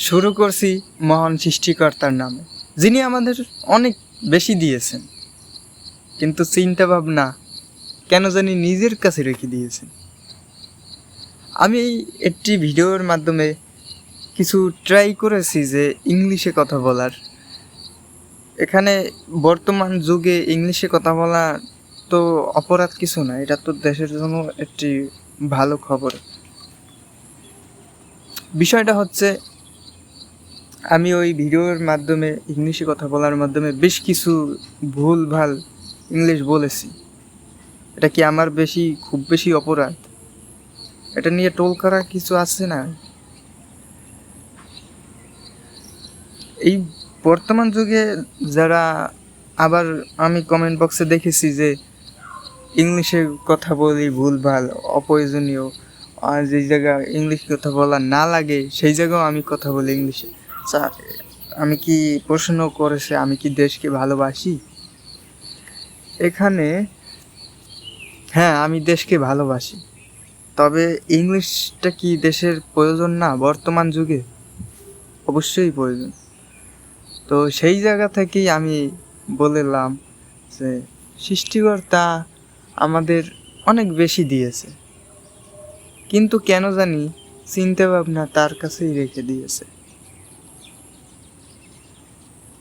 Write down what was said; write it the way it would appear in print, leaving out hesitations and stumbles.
শুরু করছি মহান সৃষ্টিকর্তার নামে, যিনি আমাদের অনেক বেশি দিয়েছেন, কিন্তু চিন্তা ভাবনা কেন জানি নিজের কাছে রেখে দিয়েছেন। আমি একটি ভিডিওর মাধ্যমে কিছু ট্রাই করেছি যে ইংলিশে কথা বলার। এখানে বর্তমান যুগে ইংলিশে কথা বলা তো অপরাধ কিছু না, এটা তো দেশের জন্য একটি ভালো খবর। বিষয়টা হচ্ছে, আমি ওই ভিডিওর মাধ্যমে ইংলিশে কথা বলার মাধ্যমে বেশ কিছু ভুলভাল ইংলিশ বলেছি। এটা কি আমার খুব বেশি অপরাধ? এটা নিয়ে টোল করা কিছু আছে না? এই বর্তমান যুগে যারা, আবার আমি কমেন্ট বক্সে দেখেছি যে ইংলিশে কথা বলি ভুলভাল, অপ্রয়োজনীয়, আর যেই জায়গায় ইংলিশ কথা বলা না লাগে সেই জায়গাও আমি কথা বলি ইংলিশে। আমি কি প্রশ্ন করেছে আমি কি দেশকে ভালোবাসি? এখানে হ্যাঁ, আমি দেশকে ভালোবাসি, তবে ইংলিশটা কি দেশের প্রয়োজন না বর্তমান যুগে? অবশ্যই প্রয়োজন। তো সেই জায়গা থেকেই আমি বললাম যে সৃষ্টিকর্তা আমাদের অনেক বেশি দিয়েছে, কিন্তু কেন জানি চিন্তা ভাবনা তার কাছেই রেখে দিয়েছে।